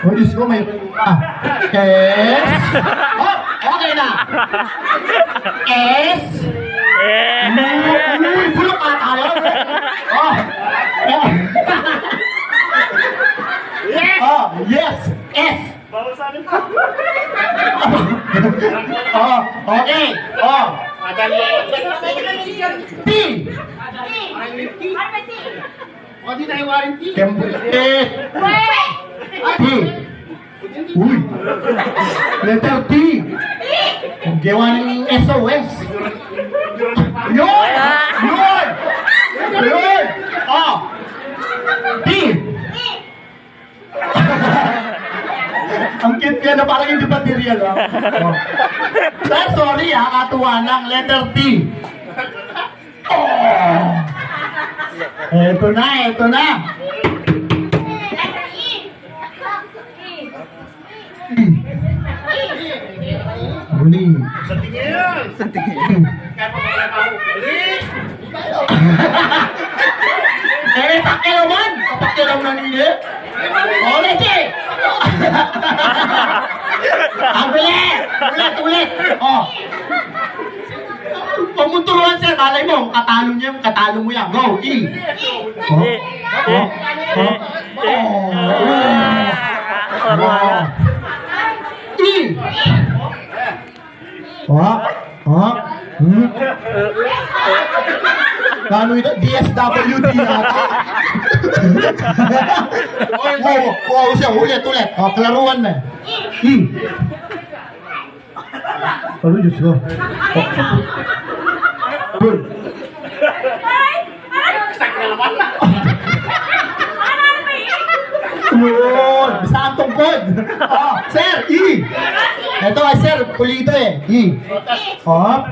Oh, Diyos ko, may... S. Oh, okay na. S. Uy, bulok ka tayo. Oh. Oh, yes. S. Oh, okay. Oh. T. Hindi na iwarin T. T. Uy. Letter T. Gawa ng SOS. Yun! Yun! Yun! Oh! T. Ang cute ka na parang hindi material, ha? Oh. Pero sorry, ha? Katuwa ng letter T. Oh! Eto na, eto na. Huli. Sa tingin. Sa tingin. Kaya pa mga laro. Eh, pakilaman! Pakilaman na niya. Ulit eh! Ang ulit! Ulit! Oh! Huwag mong turuan, sir. Malay mo, katalo mo yan. Go! E! Kano ito? DSWD yata. Wow, siya. Ulit. Kalaruan na. Ano Diyos ko? Good. Yun! Bisa ang tungkod. Oh, sir, E. Ito ay sir, pulido eh. E. Oh.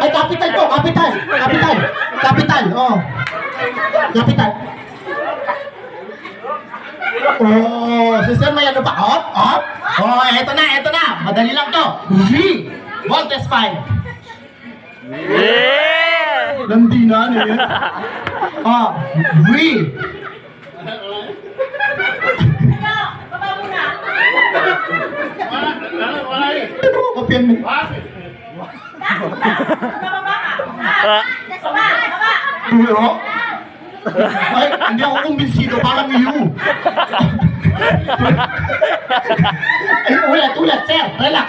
Ay, capital po, capital. Oh. Capital. Oh, si sir may ano pa? Up. Oh, eto na. Madali lang to. V. Voltes 5. Nandina eh. Ah, V. Wala eh. Ano ko kopyan mo? Tulo? Ay, hindi ako kumbinsido. Parang you. Ay, ulit, sir. Relax.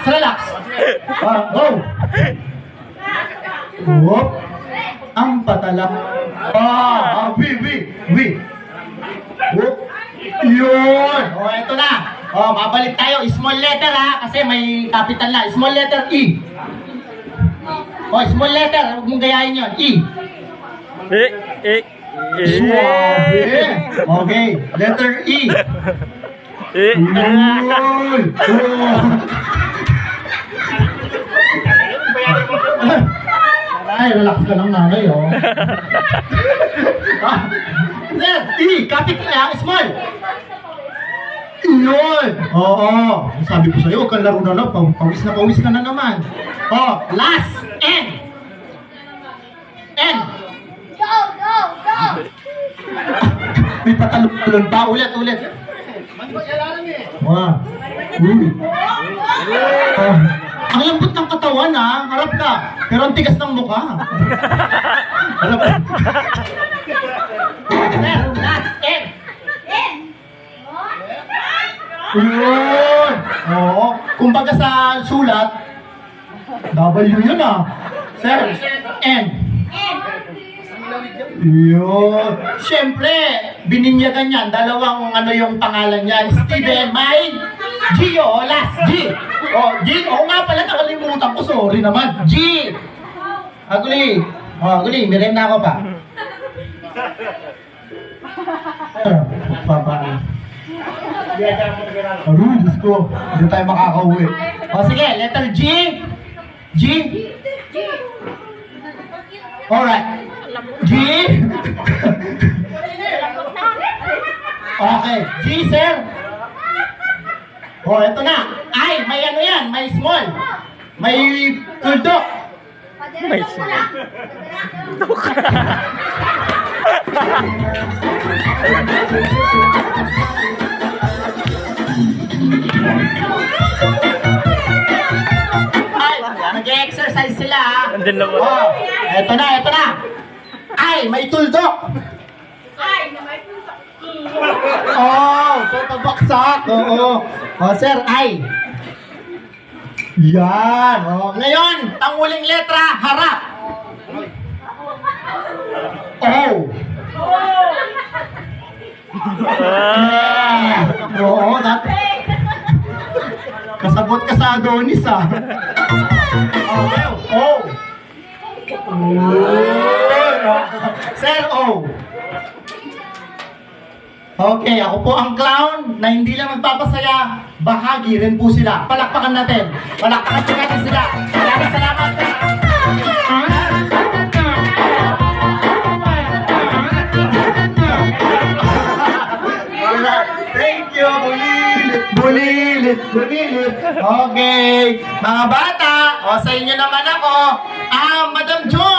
Go. Whoop. Ang patalak. We. Whoop. Yun. Oh, eto na. Oh, babalik tayo. Small letter ha, kasi may capital na. Small letter E. Oh, small letter. Huwag mong gayahin yun. E. Suave. Okay. Letter E. Yun. Ay, relax ka lang nanay, oh. Sir, E. Capital na. Small. Yun! Oo. Sabi ko sa'yo, huwag kang laro na lang. Pawis ka na naman. Oh, last. N. Go! May patalon pa. Ulit. Mandi ba kailangan eh? Wow. Ang lambot ng katawan, ha? Harap ka. Pero ang tigas ng mukha. Harap ka. Last. N. Yun! Oo. Kumbaga sa sulat, W yun ah. Sir, N. Yun. Siyempre, bininyagan yan. Dalawang ano yung pangalan niyan. Steven, may G, last G. G, nga pala, nakalimutan ko. Sorry naman. G. Aguli, merenda ako pa. Diyos ko, hindi tayo makakauwi. Sige, letter G. Alright. G. Okay, G, sir. Eto na. Ay, may ano yan, may small. May tuldok. May small. Andun na ba? Oh, eto na, eto na. Ay, may tuldok. Ay, na may puso. Oh, papabaksak. Oo. Oh, sir, ay. Yan. Oh, ngayon, ang huling letra, harap. Oh. Oo, kasabot ka sa Adonis, ah. Oh. Sir, oh. Okay, ako po ang clown na hindi lang magpapasaya, bahagi rin po sila. Palakpakan natin. Palakpakan natin sila. Maraming salamat. Alright. Thank you. Bulilit. Okay. Mga bata, o sa inyo naman ako, Madam Joy.